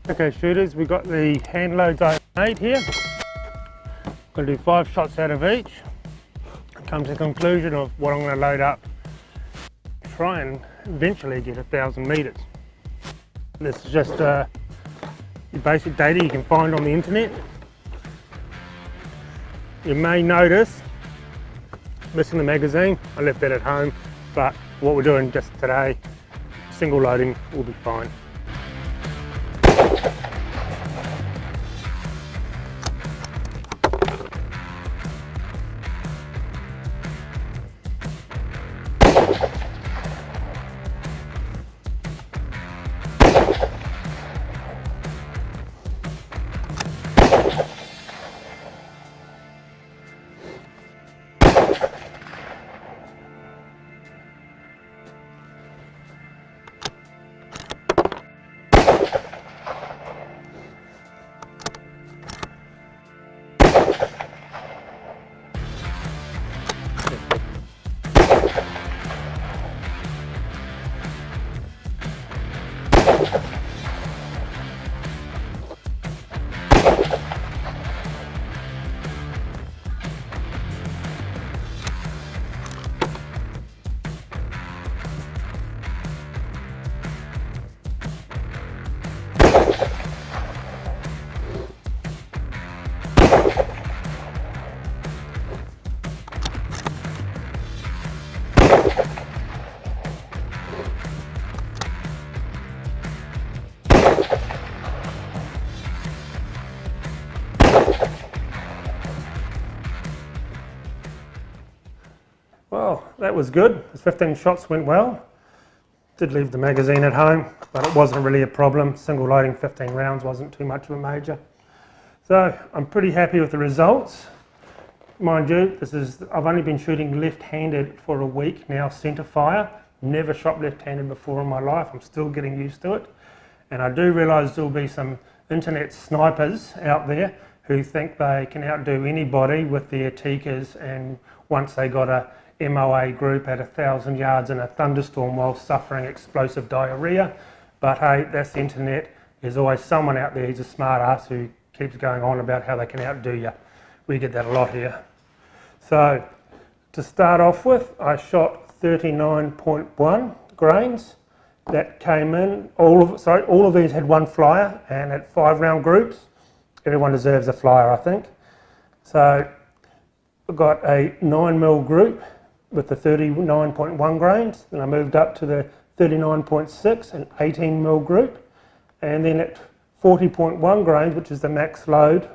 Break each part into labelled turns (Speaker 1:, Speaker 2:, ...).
Speaker 1: Okay shooters, we got the hand loads I made here. Going to do 5 shots out of each. Come to the conclusion of what I'm going to load up. Try and eventually get 1,000 metres. This is just your basic data you can find on the internet. You may notice missing the magazine. I left that at home, but what we're doing just today, single loading, will be fine. Well, that was good. The 15 shots went well. Did leave the magazine at home, but it wasn't really a problem. Single loading 15 rounds wasn't too much of a major. So I'm pretty happy with the results. Mind you, I've only been shooting left-handed for a week now, centre fire. Never shot left-handed before in my life. I'm still getting used to it. And I do realise there'll be some internet snipers out there who think they can outdo anybody with their tikkas, and once they got a MOA group at 1,000 yards in a thunderstorm while suffering explosive diarrhea. But hey, that's the internet. There's always someone out there who's a smart ass who keeps going on about how they can outdo you. We get that a lot here. So to start off with, I shot 39.1 grains. That came in, all of these had one flyer, and at 5 round groups. Everyone deserves a flyer, I think. So I've got a 9mm group with the 39.1 grains, then I moved up to the 39.6 and 18mm group, and then at 40.1 grains, which is the max load,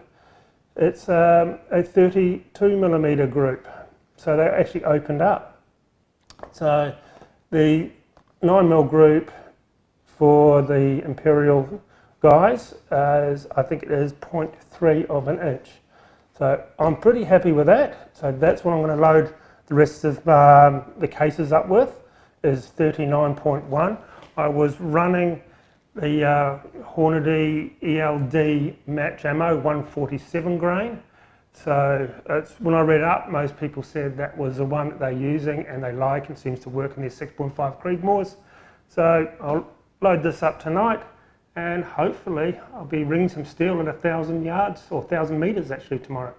Speaker 1: it's a 32mm group. So they actually opened up. So the 9mm group for the Imperial guys is, I think it is 0.3 of an inch. So I'm pretty happy with that. So that's what I'm going to load the rest of the cases up with, is 39.1. I was running the Hornady ELD match ammo, 147 grain. So when I read it up, most people said that was the one that they're using and they like and seems to work in their 6.5 Creedmoors. So I'll load this up tonight and hopefully I'll be ringing some steel at 1,000 yards, or 1,000 metres actually, tomorrow.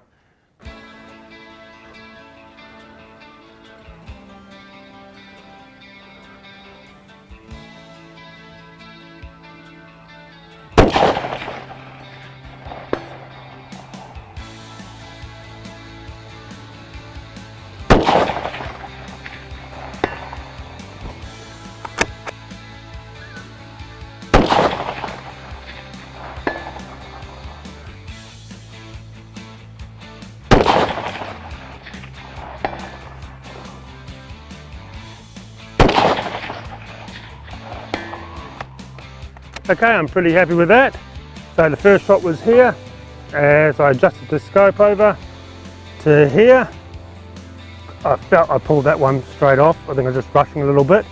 Speaker 1: Okay, I'm pretty happy with that. So the first shot was here, as I adjusted the scope over to here. I felt I pulled that one straight off. I think I was just rushing a little bit.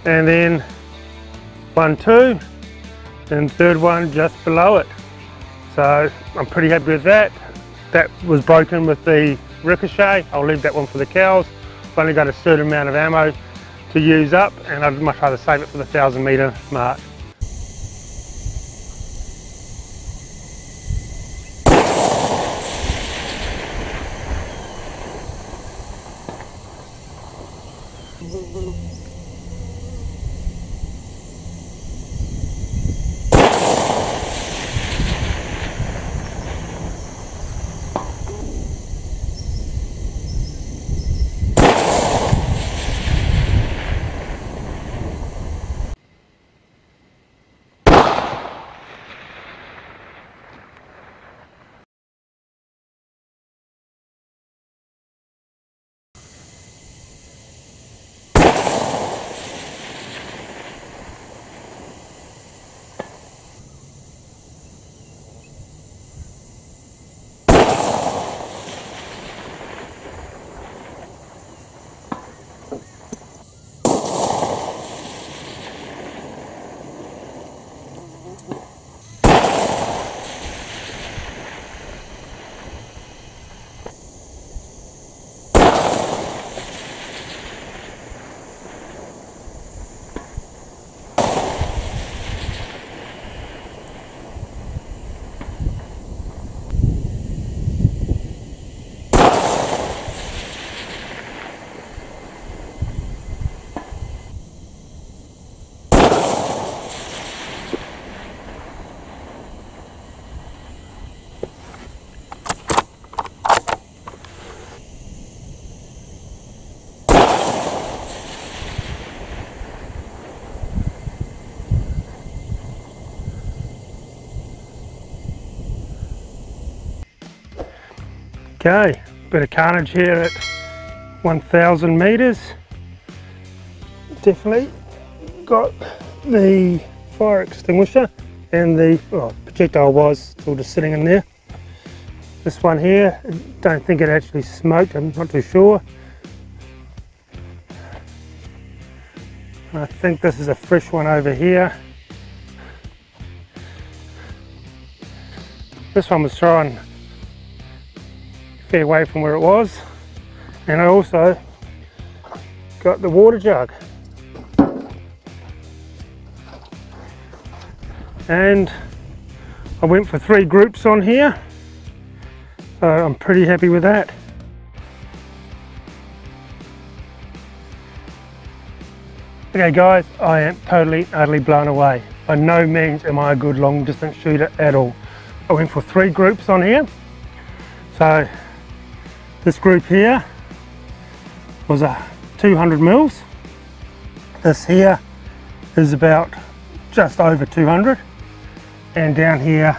Speaker 1: And then 1, 2, and third one just below it. So I'm pretty happy with that. That was broken with the ricochet. I'll leave that one for the cows. I've only got a certain amount of ammo to use up, and I'd much rather save it for the 1,000 metre mark. Okay, bit of carnage here at 1,000 meters. Definitely got the fire extinguisher and the projectile was still just sitting in there. This one here, don't think it actually smoked, I'm not too sure. I think this is a fresh one over here. This one was throwing fair away from where it was, and I also got the water jug, and I went for 3 groups on here, so I'm pretty happy with that. Okay guys, I am totally utterly blown away. By no means am I a good long distance shooter at all. I went for 3 groups on here. So this group here was a 200 mils. This here is about just over 200, and down here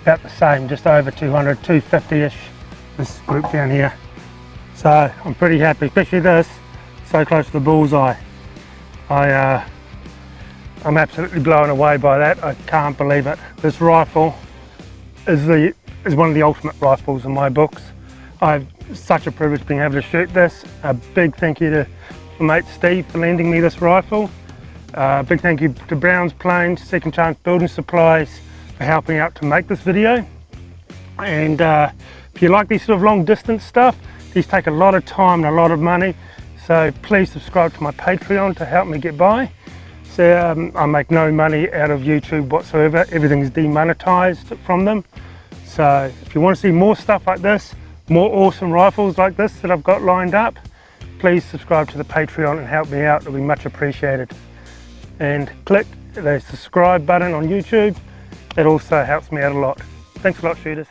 Speaker 1: about the same, just over 200, 250-ish, this group down here. So I'm pretty happy, especially this, so close to the bullseye. I'm absolutely blown away by that. I can't believe it. This rifle is one of the ultimate rifles in my books. I've such a privilege being able to shoot this. A big thank you to my mate Steve for lending me this rifle. Big thank you to Brown's Plains, Second Chance Building Supplies for helping out to make this video. And if you like these sort of long distance stuff, these take a lot of time and a lot of money. So please subscribe to my Patreon to help me get by. So I make no money out of YouTube whatsoever. Everything is demonetized from them. So if you want to see more stuff like this, more awesome rifles like this that I've got lined up, please subscribe to the Patreon and help me out. It'll be much appreciated. And click the subscribe button on YouTube. It also helps me out a lot. Thanks a lot, shooters.